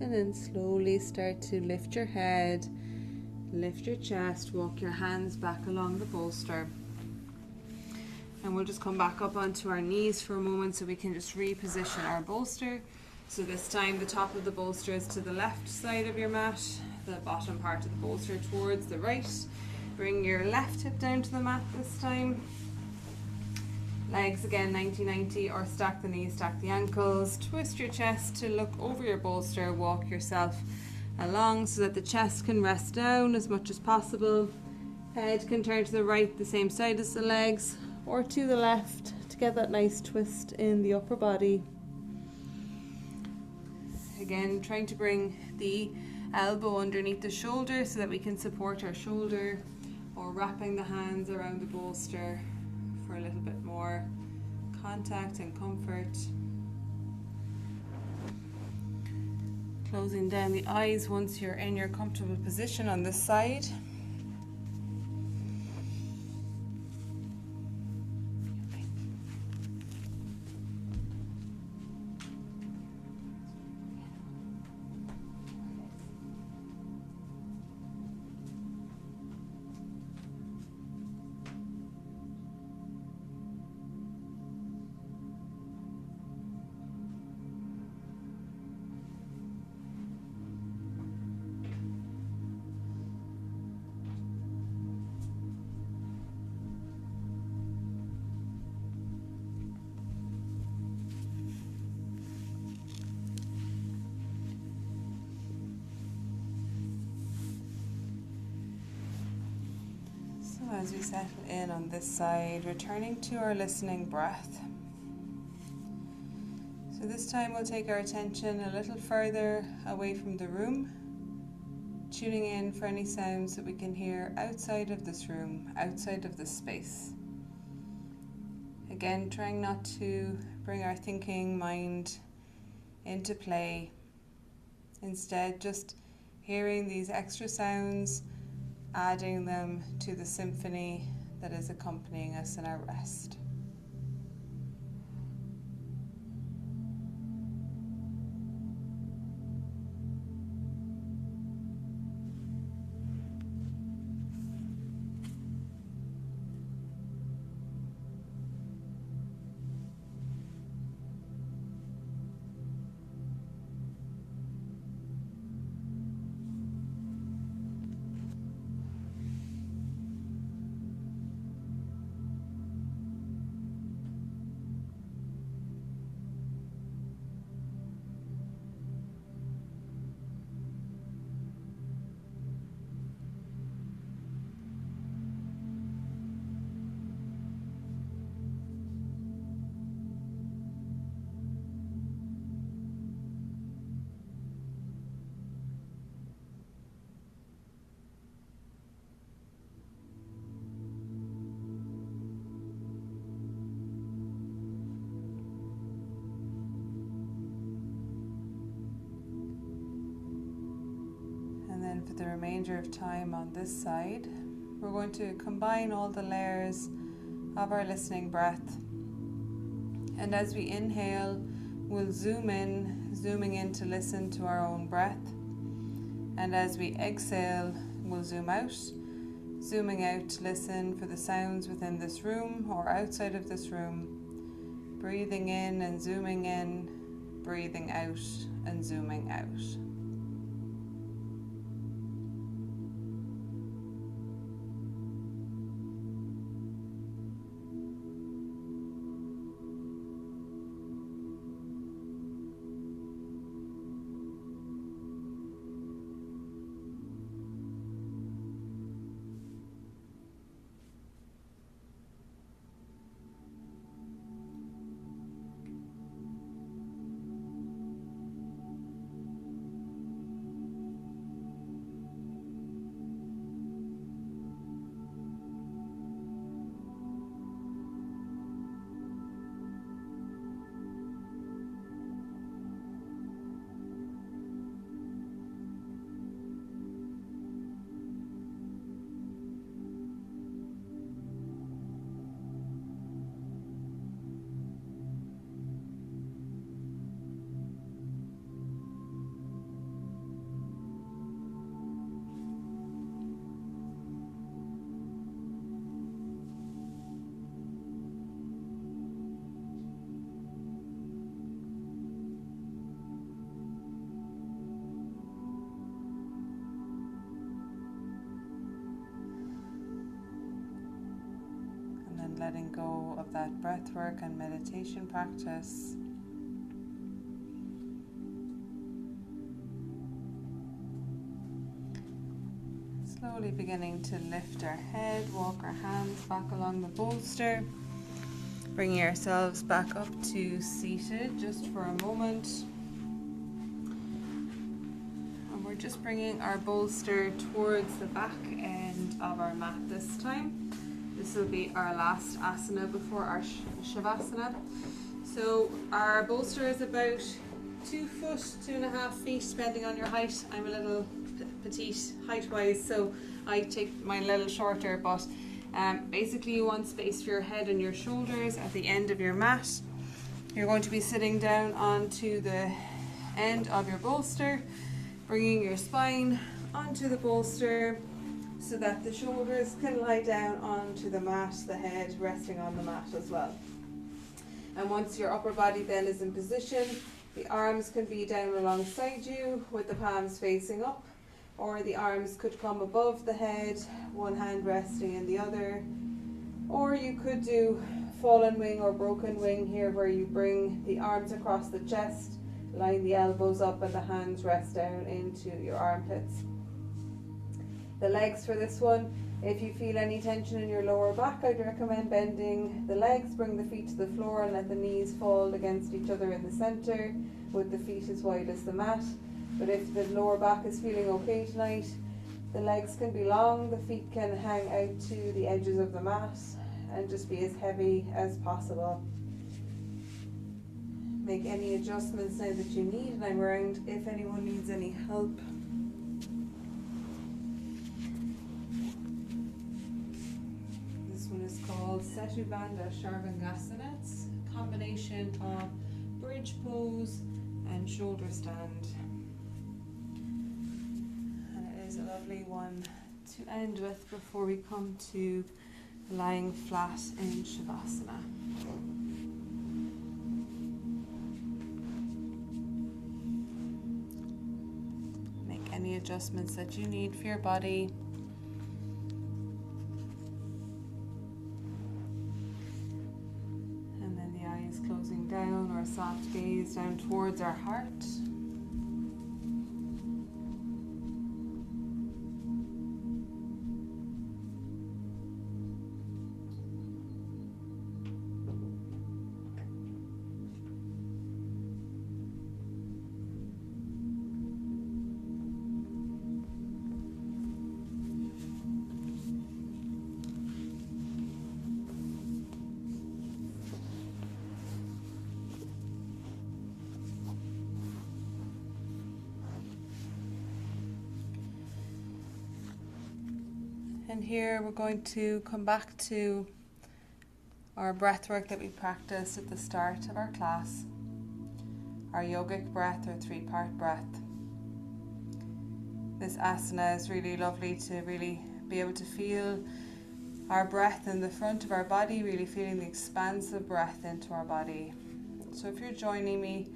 Speaker 1: And then slowly start to lift your head, lift your chest, walk your hands back along the bolster. And we'll just come back up onto our knees for a moment so we can just reposition our bolster. So this time the top of the bolster is to the left side of your mat, the bottom part of the bolster towards the right. Bring your left hip down to the mat this time. Legs again 90-90, or stack the knees, stack the ankles. Twist your chest to look over your bolster, walk yourself along so that the chest can rest down as much as possible. Head can turn to the right, the same side as the legs, or to the left to get that nice twist in the upper body. Again, trying to bring the elbow underneath the shoulder so that we can support our shoulder, or wrapping the hands around the bolster for a little bit more contact and comfort. Closing down the eyes once you're in your comfortable position on this side. As we settle in on this side, returning to our listening breath. So this time we'll take our attention a little further away from the room, tuning in for any sounds that we can hear outside of this room, outside of this space. Again, trying not to bring our thinking mind into play. Instead, just hearing these extra sounds, adding them to the symphony that is accompanying us in our rest. the remainder of time on this side, we're going to combine all the layers of our listening breath. And as we inhale, we'll zooming in to listen to our own breath. And as we exhale, we'll zoom out, zooming out to listen for the sounds within this room or outside of this room. Breathing in and zooming in, breathing out and zooming out. Letting go of that breath work and meditation practice. Slowly beginning to lift our head, walk our hands back along the bolster, bringing ourselves back up to seated just for a moment. And we're just bringing our bolster towards the back end of our mat this time. This will be our last asana before our Shavasana. So our bolster is about 2 foot, 2.5 feet, depending on your height. I'm a little petite height-wise, so I take mine a little shorter, but basically you want space for your head and your shoulders at the end of your mat. You're going to be sitting down onto the end of your bolster, bringing your spine onto the bolster, so that the shoulders can lie down onto the mat, the head resting on the mat as well. And once your upper body then is in position, the arms can be down alongside you with the palms facing up, or the arms could come above the head, one hand resting in the other, or you could do fallen wing or broken wing here, where you bring the arms across the chest, line the elbows up and the hands rest down into your armpits. The legs for this one, if you feel any tension in your lower back, I'd recommend bending the legs, bring the feet to the floor and let the knees fall against each other in the center with the feet as wide as the mat. But if the lower back is feeling okay tonight, the legs can be long, the feet can hang out to the edges of the mat and just be as heavy as possible. Make any adjustments now that you need, and I'm around if anyone needs any help. Called Setu Bandha Sharvangasana. It's a combination of bridge pose and shoulder stand. And it is a lovely one to end with before we come to lying flat in Shavasana. Make any adjustments that you need for your body. Closing down, or soft gaze down towards our heart. And here we're going to come back to our breath work that we practiced at the start of our class. Our yogic breath or 3-part breath. This asana is really lovely to really be able to feel our breath in the front of our body, really feeling the expansive breath into our body. So if you're joining me,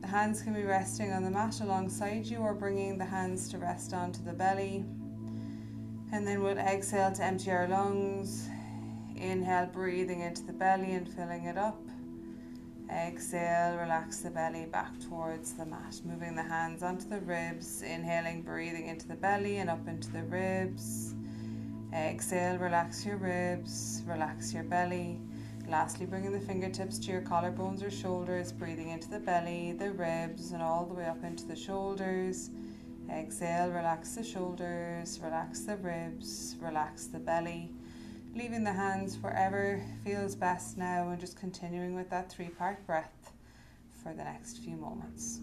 Speaker 1: the hands can be resting on the mat alongside you or bringing the hands to rest onto the belly. And then we'll exhale to empty our lungs. Inhale, breathing into the belly and filling it up. Exhale, relax the belly back towards the mat, moving the hands onto the ribs. Inhaling, breathing into the belly and up into the ribs. Exhale, relax your ribs, relax your belly. Lastly, bringing the fingertips to your collarbones or shoulders, breathing into the belly, the ribs, and all the way up into the shoulders. Exhale, relax the shoulders, relax the ribs, relax the belly. Leaving the hands wherever feels best now and just continuing with that 3-part breath for the next few moments.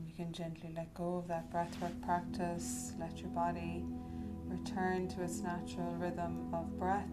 Speaker 1: You can gently let go of that breathwork practice. Let your body return to its natural rhythm of breath.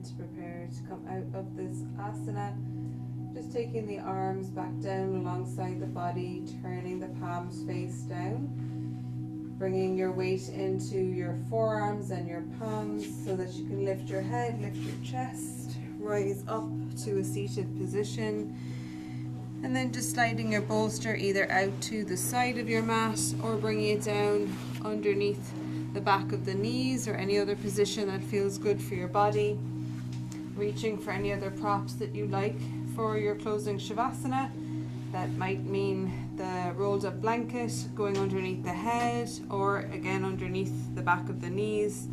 Speaker 1: To prepare to come out of this asana, just taking the arms back down alongside the body, turning the palms face down, bringing your weight into your forearms and your palms so that you can lift your head, lift your chest, rise up to a seated position, and then just sliding your bolster either out to the side of your mat or bringing it down underneath the back of the knees or any other position that feels good for your body. Reaching for any other props that you like for your closing Shavasana. That might mean the rolled up blanket going underneath the head, or again underneath the back of the knees,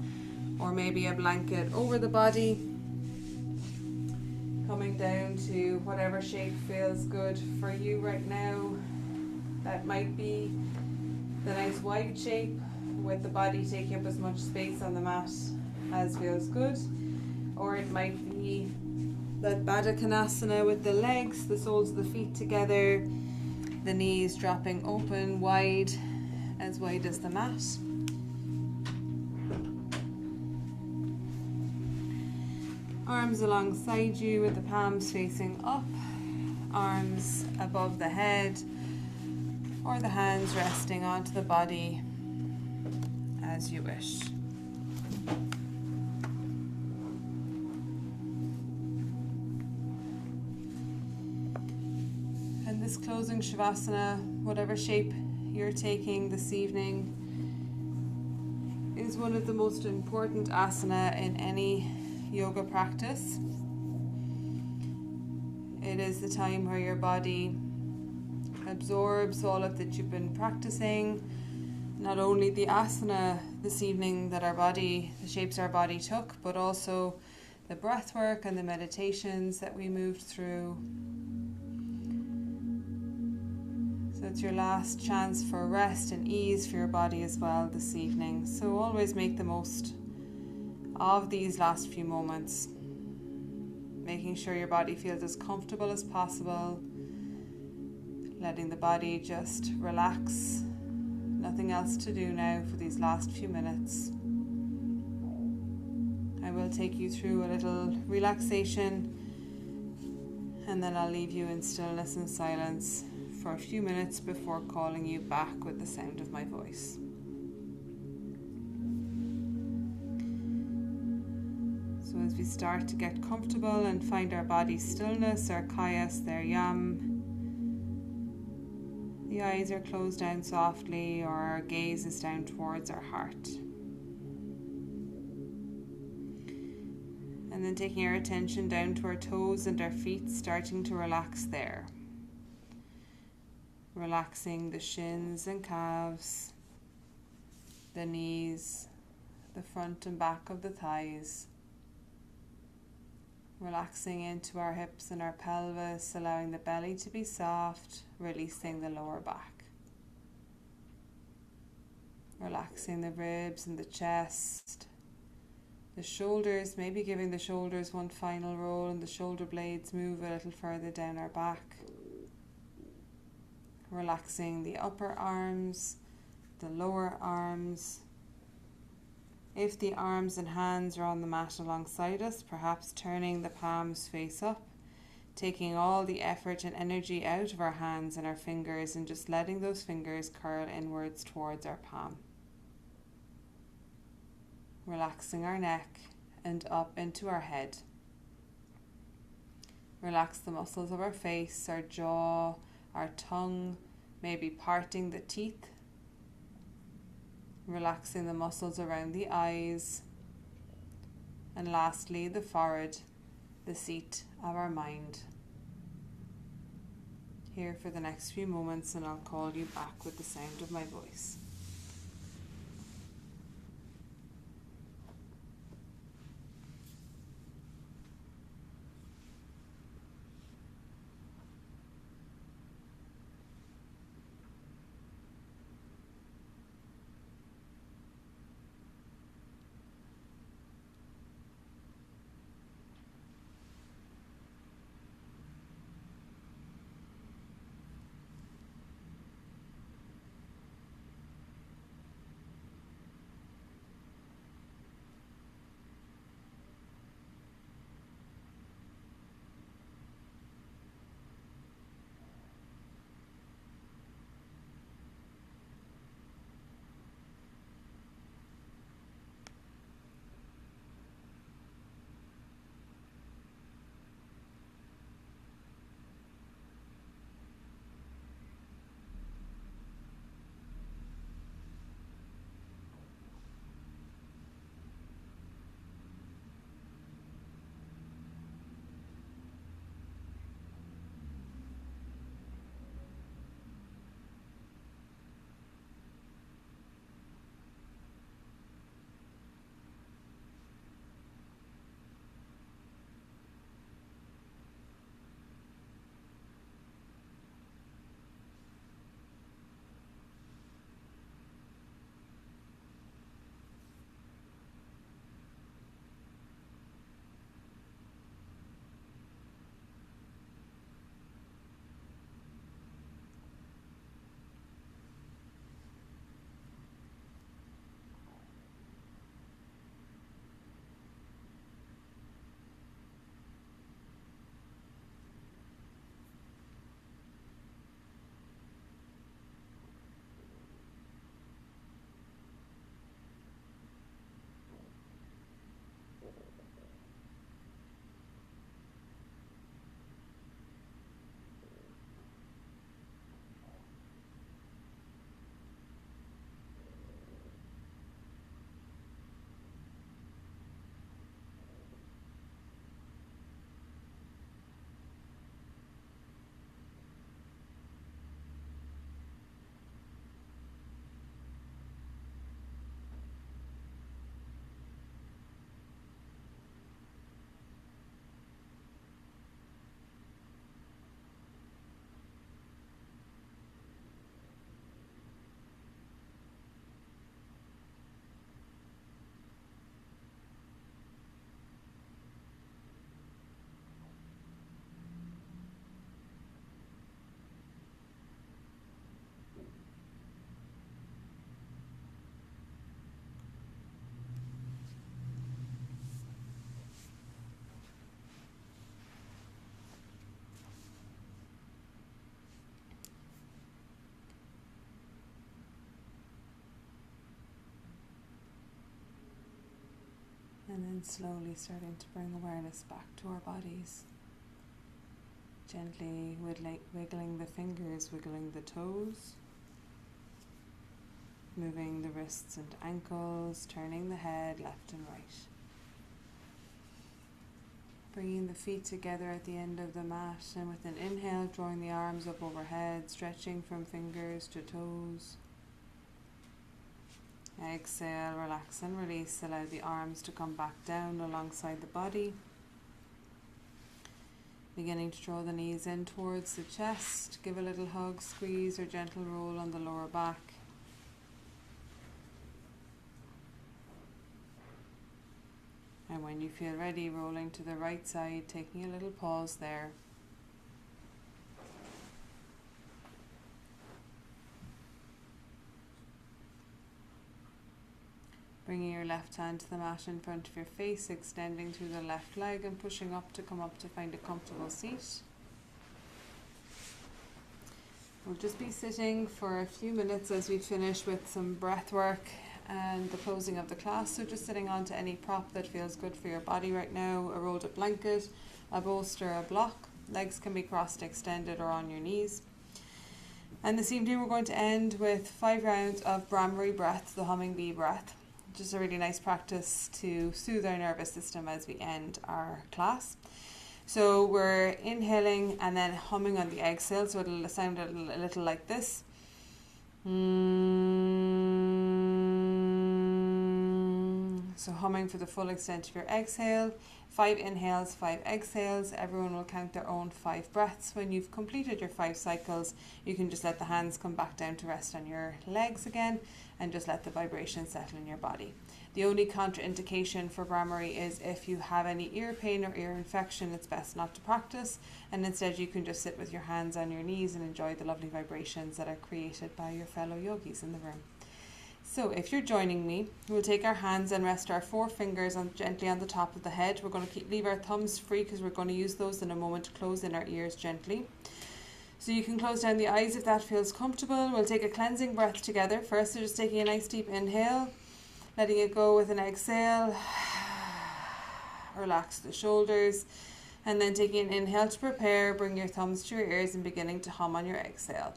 Speaker 1: or maybe a blanket over the body. Coming down to whatever shape feels good for you right now. That might be the nice wide shape with the body taking up as much space on the mat as feels good. Or it might be that Baddha Konasana with the legs, the soles of the feet together, the knees dropping open wide as the mat. Arms alongside you with the palms facing up, arms above the head, or the hands resting onto the body as you wish. And this closing Shavasana, whatever shape you're taking this evening, is one of the most important asana in any yoga practice. It is the time where your body absorbs all of that you've been practicing, not only the asana this evening that the shapes our body took, but also the breath work and the meditations that we moved through. So it's your last chance for rest and ease for your body as well this evening. So always make the most of these last few moments, making sure your body feels as comfortable as possible, letting the body just relax. Nothing else to do now for these last few minutes. I will take you through a little relaxation, and then I'll leave you in stillness and silence for a few minutes before calling you back with the sound of my voice. So as we start to get comfortable and find our body's stillness, our kayas, their yam, the eyes are closed down softly, or our gaze is down towards our heart. And then taking our attention down to our toes and our feet, starting to relax there. Relaxing the shins and calves, the knees, the front and back of the thighs. Relaxing into our hips and our pelvis, allowing the belly to be soft, releasing the lower back. Relaxing the ribs and the chest, the shoulders, maybe giving the shoulders one final roll, and the shoulder blades move a little further down our back. Relaxing the upper arms, the lower arms. If the arms and hands are on the mat alongside us, perhaps turning the palms face up, taking all the effort and energy out of our hands and our fingers and just letting those fingers curl inwards towards our palm. Relaxing our neck and up into our head. Relax the muscles of our face, our jaw, our tongue, maybe parting the teeth. Relaxing the muscles around the eyes, and lastly the forehead, the seat of our mind. Here for the next few moments, and I'll call you back with the sound of my voice. And then slowly starting to bring awareness back to our bodies. Gently wiggling the fingers, wiggling the toes. Moving the wrists and ankles, turning the head left and right. Bringing the feet together at the end of the mat, and with an inhale, drawing the arms up overhead, stretching from fingers to toes. Exhale, relax and release. Allow the arms to come back down alongside the body. Beginning to draw the knees in towards the chest. Give a little hug, squeeze, or gentle roll on the lower back. And when you feel ready, rolling to the right side, taking a little pause there. Bringing your left hand to the mat in front of your face, extending through the left leg and pushing up to come up to find a comfortable seat. We'll just be sitting for a few minutes as we finish with some breath work and the closing of the class. So just sitting onto any prop that feels good for your body right now, a rolled up blanket, a bolster, a block. Legs can be crossed, extended, or on your knees. And this evening we're going to end with 5 rounds of Brahmari breath, the humming bee breath. Just a really nice practice to soothe our nervous system as we end our class. So we're inhaling and then humming on the exhale, so it'll sound a little like this. So humming for the full extent of your exhale. 5 inhales, 5 exhales. Everyone will count their own 5 breaths. When you've completed your 5 cycles, you can just let the hands come back down to rest on your legs again and just let the vibration settle in your body. The only contraindication for Brahmari is if you have any ear pain or ear infection, it's best not to practice, and instead you can just sit with your hands on your knees and enjoy the lovely vibrations that are created by your fellow yogis in the room. So if you're joining me, we'll take our hands and rest our 4 fingers gently on the top of the head. We're going to leave our thumbs free because we're going to use those in a moment to close in our ears gently. So you can close down the eyes if that feels comfortable. We'll take a cleansing breath together. First, so just taking a nice deep inhale, letting it go with an exhale. Relax the shoulders. And then taking an inhale to prepare, bring your thumbs to your ears and beginning to hum on your exhale.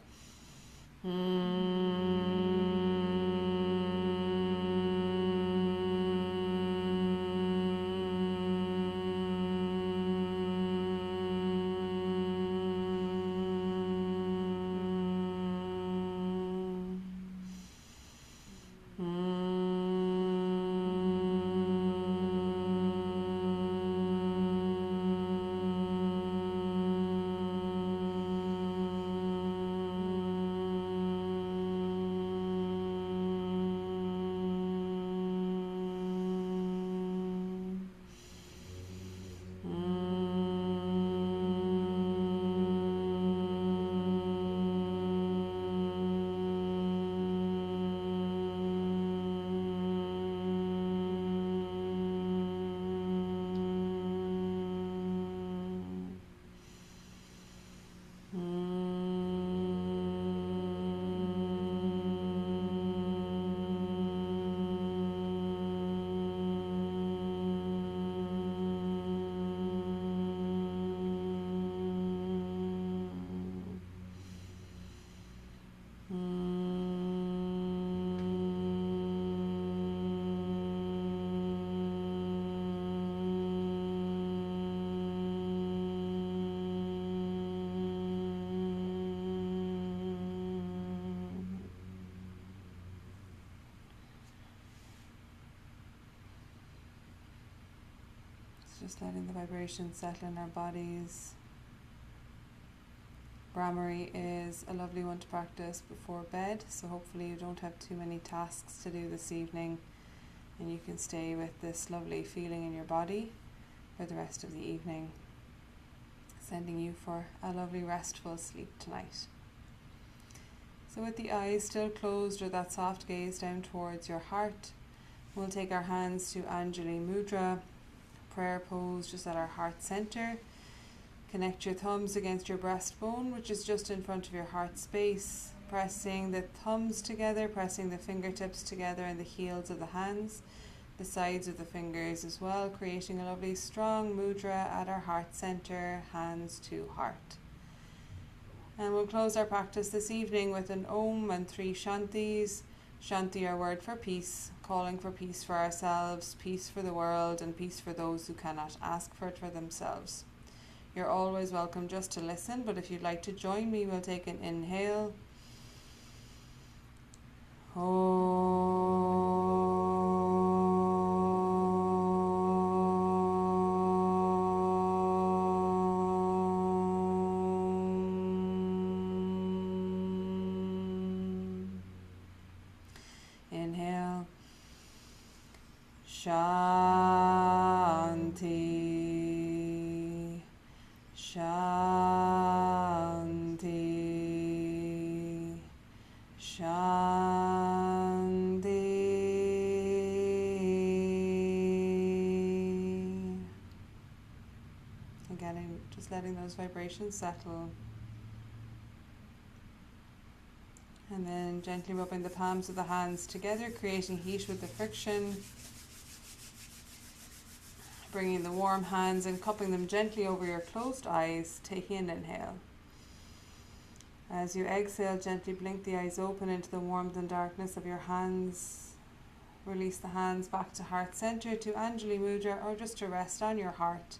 Speaker 1: Just letting the vibration settle in our bodies. Brahmari is a lovely one to practice before bed, so hopefully you don't have too many tasks to do this evening and you can stay with this lovely feeling in your body for the rest of the evening, sending you for a lovely restful sleep tonight. So with the eyes still closed or that soft gaze down towards your heart, we'll take our hands to Anjali Mudra, prayer pose just at our heart center. Connect your thumbs against your breastbone, which is just in front of your heart space. Pressing the thumbs together, pressing the fingertips together and the heels of the hands. the sides of the fingers as well, creating a lovely strong mudra at our heart center, hands to heart. And we'll close our practice this evening with an Om and 3 Shantis. Shanti, our word for peace, calling for peace for ourselves, peace for the world, and peace for those who cannot ask for it for themselves. You're always welcome just to listen, but if you'd like to join me, we'll take an inhale. Inhale. Shanti. Shanti. Shanti. Again, just letting those vibrations settle. And then gently rubbing the palms of the hands together, creating heat with the friction. Bringing the warm hands and cupping them gently over your closed eyes, taking an inhale. As you exhale, gently blink the eyes open into the warmth and darkness of your hands. Release the hands back to heart center, to Anjali Mudra, or just to rest on your heart.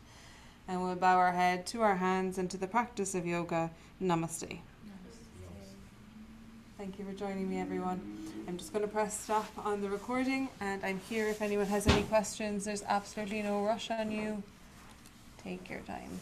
Speaker 1: And we'll bow our head to our hands and to the practice of yoga. Namaste. Thank you for joining me, everyone. I'm just going to press stop on the recording, and I'm here if anyone has any questions. There's absolutely no rush on you. Take your time.